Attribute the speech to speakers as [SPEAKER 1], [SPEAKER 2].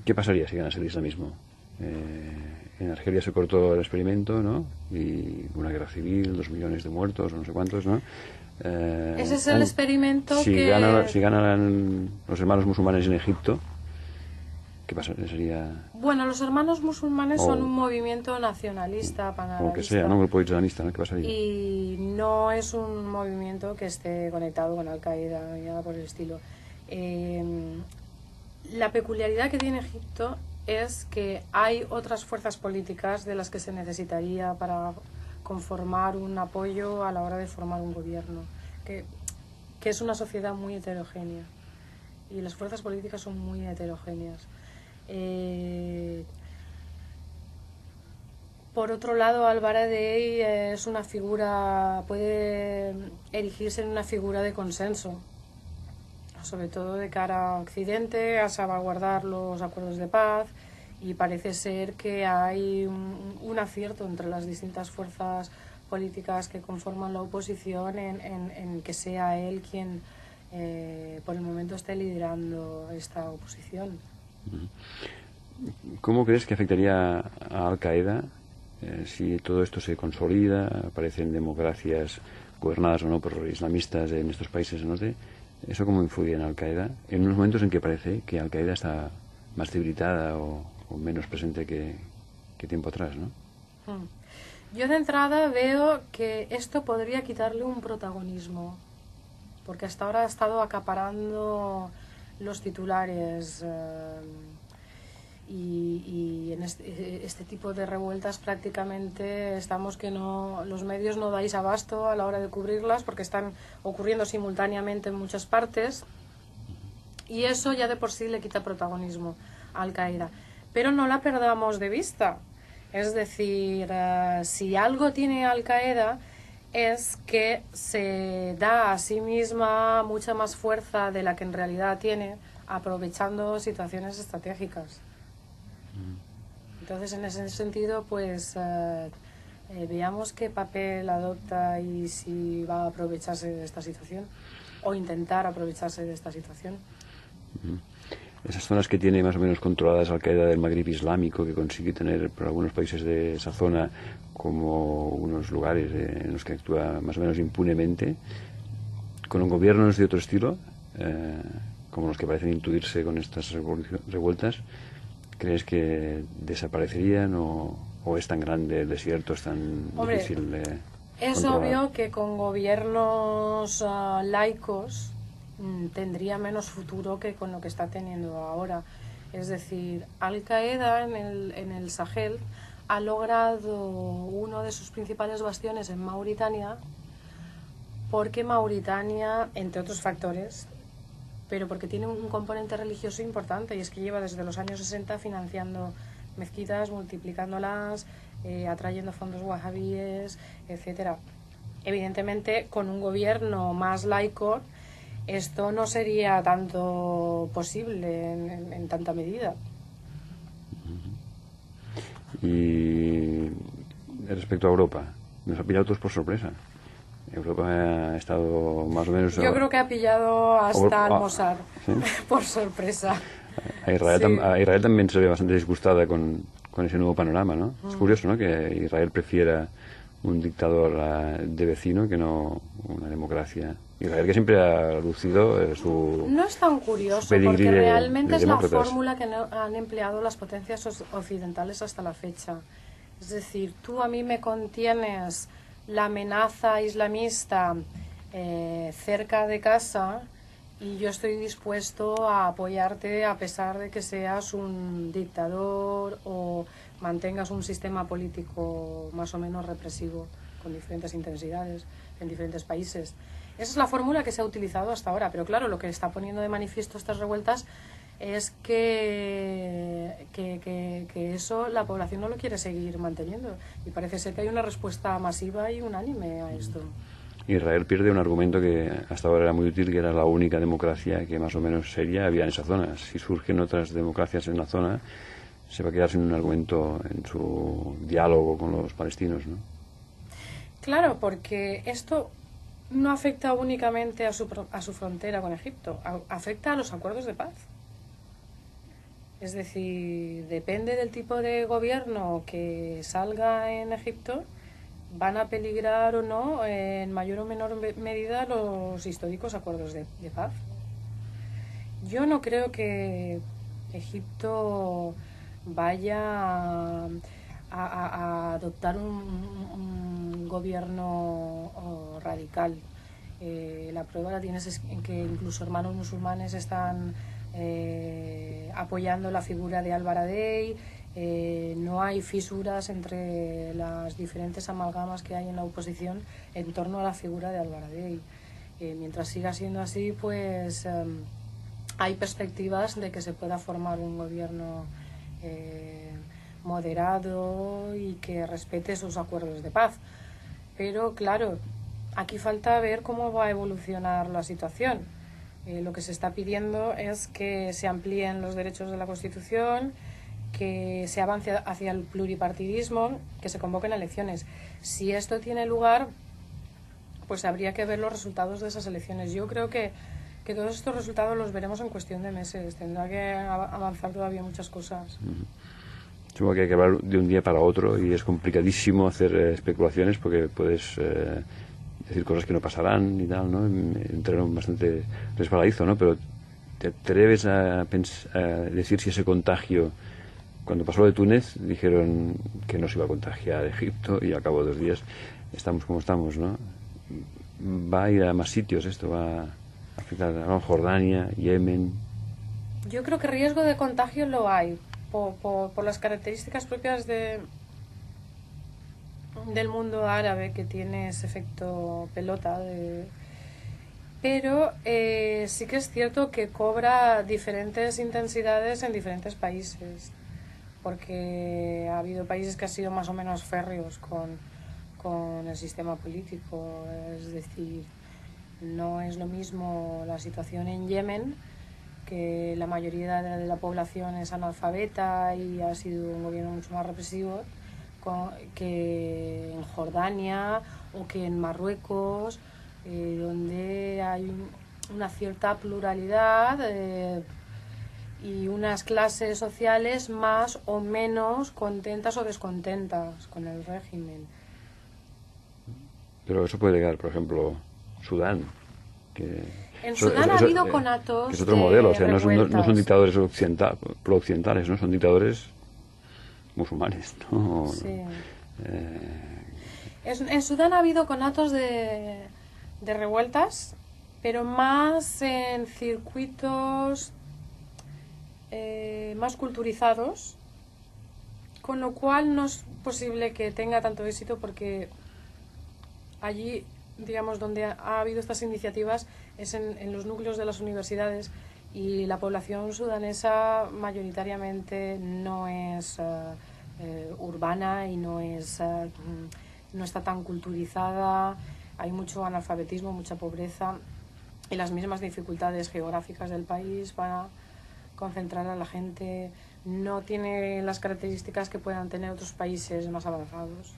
[SPEAKER 1] ¿Qué pasaría si ganase el islamismo? En Argelia se cortó el experimento, ¿no? Y una guerra civil, 2 millones de muertos, no sé cuántos, ¿no?
[SPEAKER 2] Ese es el experimento
[SPEAKER 1] Si ganan los hermanos musulmanes en Egipto, ¿qué pasa? Sería...
[SPEAKER 2] Bueno, los hermanos musulmanes son un
[SPEAKER 1] O,
[SPEAKER 2] movimiento nacionalista,
[SPEAKER 1] o lo que sea, ¿no?
[SPEAKER 2] panarabista,
[SPEAKER 1] Un grupo islamista, ¿no? ¿Qué pasaría?
[SPEAKER 2] y no es un movimiento que esté conectado con Al-Qaeda ni nada por el estilo. Eh, la peculiaridad que tiene Egipto es que hay otras fuerzas políticas de las que se necesitaría para conformar un apoyo a la hora de formar un gobierno, que, que es una sociedad muy heterogénea y las fuerzas políticas son muy heterogéneas. Por otro lado, Al-Baradei es una figura, puede erigirse en una figura de consenso, sobre todo de cara a Occidente, a salvaguardar los acuerdos de paz, y parece ser que hay un acierto entre las distintas fuerzas políticas que conforman la oposición en que sea él quien por el momento esté liderando esta oposición.
[SPEAKER 1] ¿Cómo crees que afectaría a Al-Qaeda si todo esto se consolida, aparecen democracias gobernadas o no por islamistas en estos países del norte? ¿Eso cómo influye en Al-Qaeda? En unos momentos en que parece que Al-Qaeda está más debilitada o menos presente que tiempo atrás, ¿no?
[SPEAKER 2] Yo de entrada veo que esto podría quitarle un protagonismo, porque hasta ahora ha estado acaparando los titulares y en este tipo de revueltas prácticamente estamos que no, los medios no dais abasto a la hora de cubrirlas porque están ocurriendo simultáneamente en muchas partes, y eso ya de por sí le quita protagonismo a Al-Qaeda. Pero no la perdamos de vista. Es decir, si algo tiene Al-Qaeda es que se da a sí misma mucha más fuerza de la que en realidad tiene, aprovechando situaciones estratégicas. Entonces, en ese sentido, pues veamos qué papel adopta y si va a aprovecharse de esta situación o intentar aprovecharse de esta situación.
[SPEAKER 1] Esas zonas que tiene más o menos controladas Al-Qaeda del Magreb islámico, que consigue tener por algunos países de esa zona como unos lugares en los que actúa más o menos impunemente, con gobiernos de otro estilo, como los que parecen intuirse con estas revueltas, ¿crees que desaparecerían o es tan grande el desierto, es tan difícil de
[SPEAKER 2] es
[SPEAKER 1] controlar?
[SPEAKER 2] obvio que con gobiernos laicos tendría menos futuro que con lo que está teniendo ahora. Es decir, Al-Qaeda en el Sahel ha logrado uno de sus principales bastiones en Mauritania, porque Mauritania, entre otros factores, pero porque tiene un componente religioso importante, y es que lleva desde los años 60 financiando mezquitas, multiplicándolas, atrayendo fondos wahabíes, etcétera. Evidentemente, con un gobierno más laico, esto no sería tanto posible en tanta medida.
[SPEAKER 1] Y respecto a Europa, nos ha pillado todos por sorpresa. Europa ha estado más o menos...
[SPEAKER 2] Yo creo que ha pillado hasta al Mossad,
[SPEAKER 1] ¿sí?
[SPEAKER 2] por sorpresa.
[SPEAKER 1] A Israel,
[SPEAKER 2] Sí.
[SPEAKER 1] a Israel también se ve bastante disgustada con ese nuevo panorama, ¿no? Es curioso, ¿no? Que Israel prefiera un dictador de vecino que no una democracia. Israel, que siempre ha lucido su...
[SPEAKER 2] No es tan curioso,
[SPEAKER 1] pedigrí
[SPEAKER 2] porque
[SPEAKER 1] de
[SPEAKER 2] realmente es la
[SPEAKER 1] demócratas.
[SPEAKER 2] fórmula que han empleado las potencias occidentales hasta la fecha. Es decir, tú a mí me contienes la amenaza islamista cerca de casa y yo estoy dispuesto a apoyarte a pesar de que seas un dictador o mantengas un sistema político más o menos represivo con diferentes intensidades en diferentes países. Esa es la fórmula que se ha utilizado hasta ahora, pero claro, lo que está poniendo de manifiesto estas revueltas es que eso la población no lo quiere seguir manteniendo, y parece ser que hay una respuesta masiva y unánime a esto.
[SPEAKER 1] Israel pierde un argumento que hasta ahora era muy útil, que era la única democracia que más o menos seria había en esa zona. Si surgen otras democracias en la zona, se va a quedar sin un argumento en su diálogo con los palestinos, ¿no?
[SPEAKER 2] Claro, porque esto no afecta únicamente a su frontera con Egipto, afecta a los acuerdos de paz. Es decir, depende del tipo de gobierno que salga en Egipto, van a peligrar o no en mayor o menor medida los históricos acuerdos de paz. Yo no creo que Egipto vaya a adoptar un gobierno radical. La prueba la tienes en que incluso hermanos musulmanes están apoyando la figura de Al-Baradei. No hay fisuras entre las diferentes amalgamas que hay en la oposición en torno a la figura de Al-Baradei. Mientras siga siendo así, pues hay perspectivas de que se pueda formar un gobierno moderado y que respete sus acuerdos de paz. Pero claro, aquí falta ver cómo va a evolucionar la situación. Lo que se está pidiendo es que se amplíen los derechos de la Constitución, que se avance hacia el pluripartidismo, que se convoquen elecciones. Si esto tiene lugar, pues habría que ver los resultados de esas elecciones. Yo creo que todos estos resultados los veremos en cuestión de meses. Tendrá que avanzar todavía muchas cosas.
[SPEAKER 1] Supongo que hay que hablar de un día para otro y es complicadísimo hacer especulaciones porque puedes decir cosas que no pasarán y tal, ¿no? Entrar bastante resbaladizo, ¿no? Pero ¿te atreves a decir si ese contagio, cuando pasó lo de Túnez, dijeron que no se iba a contagiar Egipto y al cabo de 2 días estamos como estamos, ¿no? Va a ir a más sitios esto, va a afectar a Jordania, Yemen.
[SPEAKER 2] Yo creo que riesgo de contagio lo hay por las características propias del mundo árabe, que tiene ese efecto pelota. Pero sí que es cierto que cobra diferentes intensidades en diferentes países, porque ha habido países que han sido más o menos férreos con el sistema político. Es decir, no es lo mismo la situación en Yemen, que la mayoría de la población es analfabeta y ha sido un gobierno mucho más represivo, que en Jordania o que en Marruecos, donde hay una cierta pluralidad y unas clases sociales más o menos contentas o descontentas con el régimen.
[SPEAKER 1] Pero eso puede llegar, por ejemplo, Sudán, que
[SPEAKER 2] en Sudán ha habido conatos,
[SPEAKER 1] que es otro modelo, o sea, no son dictadores pro-occidentales, ¿no? Son dictadores musulmanes, ¿no?
[SPEAKER 2] Sí. En Sudán ha habido conatos de revueltas, pero más en circuitos más culturizados, con lo cual no es posible que tenga tanto éxito, porque allí, digamos, donde ha habido estas iniciativas es en los núcleos de las universidades, y la población sudanesa mayoritariamente no es urbana y no está tan culturizada. Hay mucho analfabetismo, mucha pobreza, y las mismas dificultades geográficas del país para concentrar a la gente no tiene las características que puedan tener otros países más avanzados.